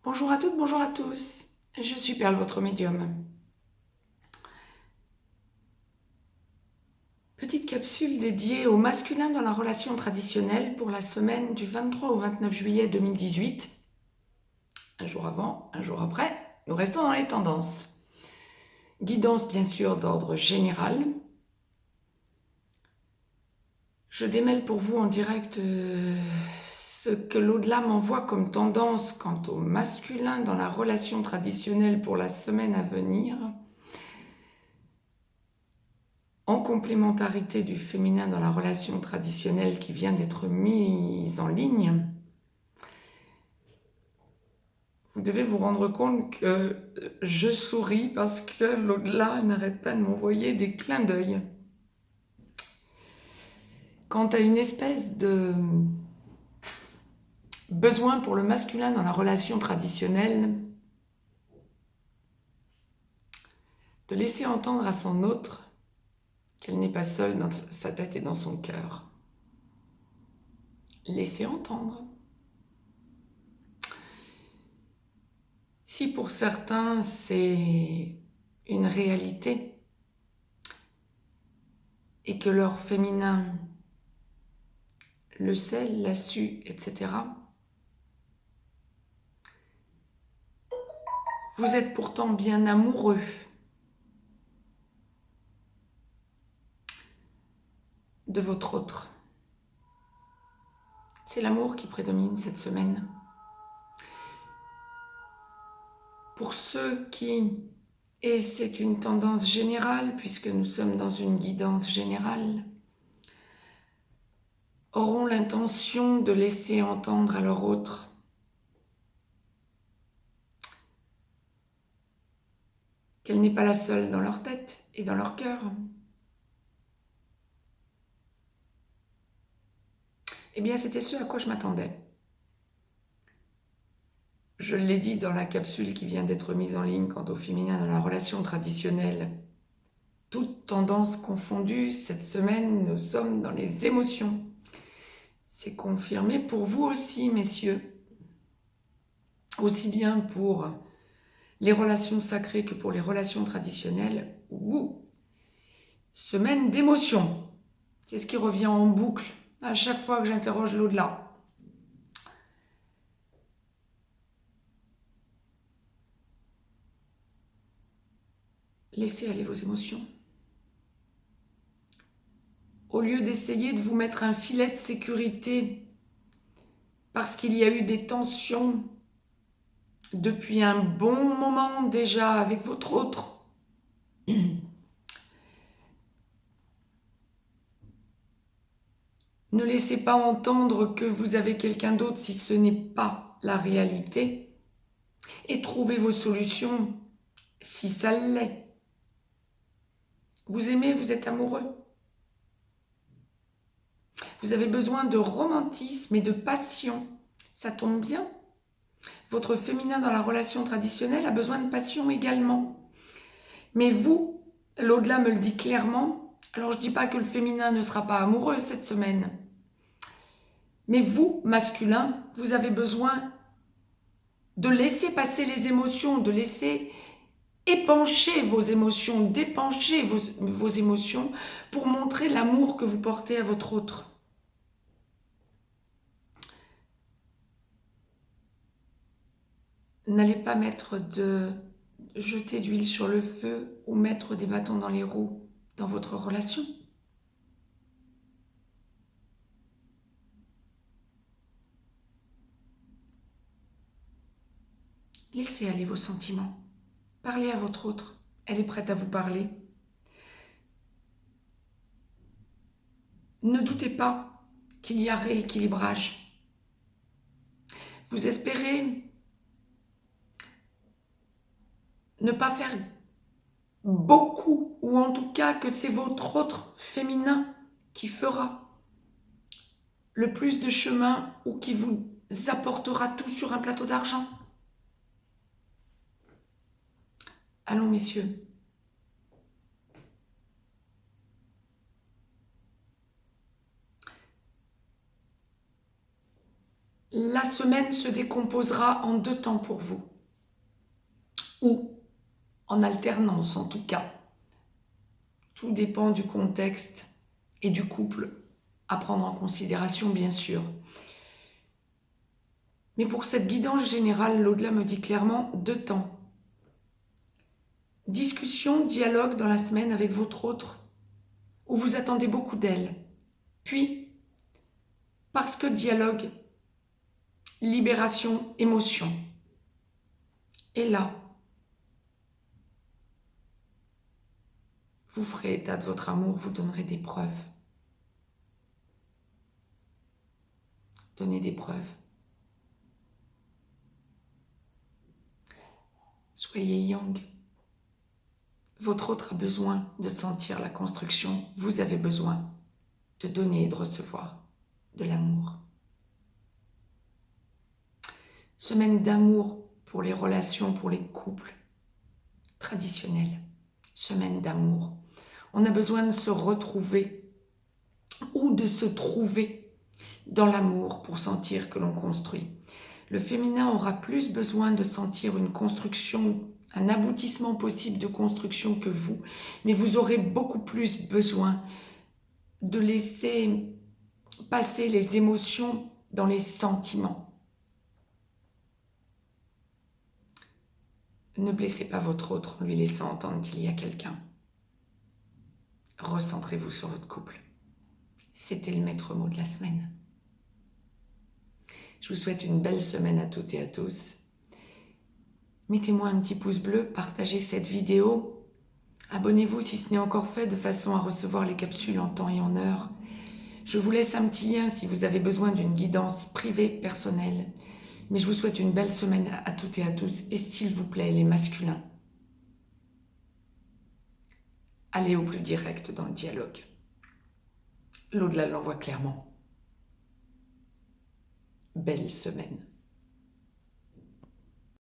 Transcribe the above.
Bonjour à toutes, bonjour à tous. Je suis Perle, votre médium. Petite capsule dédiée au masculin dans la relation traditionnelle pour la semaine du 23 au 29 juillet 2018. Un jour avant, un jour après, nous restons dans les tendances. Guidance bien sûr d'ordre général. Je démêle pour vous en direct ce que l'au-delà m'envoie comme tendance quant au masculin dans la relation traditionnelle pour la semaine à venir, en complémentarité du féminin dans la relation traditionnelle qui vient d'être mise en ligne. Vous devez vous rendre compte que je souris parce que l'au-delà n'arrête pas de m'envoyer des clins d'œil. Quant à une espèce de besoin pour le masculin dans la relation traditionnelle, de laisser entendre à son autre qu'elle n'est pas seule dans sa tête et dans son cœur. Laisser entendre. Si pour certains c'est une réalité et que leur féminin le sait, l'a su, etc., vous êtes pourtant bien amoureux de votre autre. C'est l'amour qui prédomine cette semaine. Pour ceux qui, et c'est une tendance générale puisque nous sommes dans une guidance générale, auront l'intention de laisser entendre à leur autre qu'elle n'est pas la seule dans leur tête et dans leur cœur. Eh bien, c'était ce à quoi je m'attendais. Je l'ai dit dans la capsule qui vient d'être mise en ligne quant au féminin dans la relation traditionnelle. Toutes tendances confondues, cette semaine, nous sommes dans les émotions. C'est confirmé pour vous aussi, messieurs. Aussi bien pour les relations sacrées que pour les relations traditionnelles. Ouh, semaine d'émotions. C'est ce qui revient en boucle à chaque fois que j'interroge l'au-delà. Laissez aller vos émotions. Au lieu d'essayer de vous mettre un filet de sécurité parce qu'il y a eu des tensions depuis un bon moment déjà avec votre autre, ne laissez pas entendre que vous avez quelqu'un d'autre si ce n'est pas la réalité et trouvez vos solutions si ça l'est. Vous aimez, vous êtes amoureux. Vous avez besoin de romantisme et de passion. Ça tombe bien. Votre féminin dans la relation traditionnelle a besoin de passion également. Mais vous, l'au-delà me le dit clairement. Alors je ne dis pas que le féminin ne sera pas amoureux cette semaine. Mais vous, masculin, vous avez besoin de laisser passer les émotions, de laisser épancher vos émotions, d'épancher vos émotions pour montrer l'amour que vous portez à votre autre. N'allez pas jeter d'huile sur le feu ou mettre des bâtons dans les roues dans votre relation. Laissez aller vos sentiments. Parlez à votre autre. Elle est prête à vous parler. Ne doutez pas qu'il y a rééquilibrage. Vous espérez ne pas faire beaucoup, ou en tout cas que c'est votre autre féminin qui fera le plus de chemin ou qui vous apportera tout sur un plateau d'argent. Allons, messieurs. La semaine se décomposera en 2 temps pour vous, ou en alternance en tout cas. Tout dépend du contexte et du couple à prendre en considération, bien sûr. Mais pour cette guidance générale, l'au-delà me dit clairement 2 temps. Discussion, dialogue dans la semaine avec votre autre, où vous attendez beaucoup d'elle. Puis, parce que dialogue, libération, émotion. Et là, vous ferez état de votre amour, vous donnerez des preuves. Donnez des preuves. Soyez yang. Votre autre a besoin de sentir la construction. Vous avez besoin de donner et de recevoir de l'amour. Semaine d'amour pour les relations, pour les couples traditionnels. Semaine d'amour. On a besoin de se retrouver ou de se trouver dans l'amour pour sentir que l'on construit. Le féminin aura plus besoin de sentir une construction, un aboutissement possible de construction que vous, mais vous aurez beaucoup plus besoin de laisser passer les émotions dans les sentiments. Ne blessez pas votre autre en lui laissant entendre qu'il y a quelqu'un. Recentrez-vous sur votre couple. C'était le maître mot de la semaine. Je vous souhaite une belle semaine à toutes et à tous. Mettez-moi un petit pouce bleu, partagez cette vidéo. Abonnez-vous si ce n'est encore fait de façon à recevoir les capsules en temps et en heure. Je vous laisse un petit lien si vous avez besoin d'une guidance privée, personnelle. Mais je vous souhaite une belle semaine à toutes et à tous. Et s'il vous plaît, les masculins, allez au plus direct dans le dialogue. L'au-delà l'envoie clairement. Belle semaine.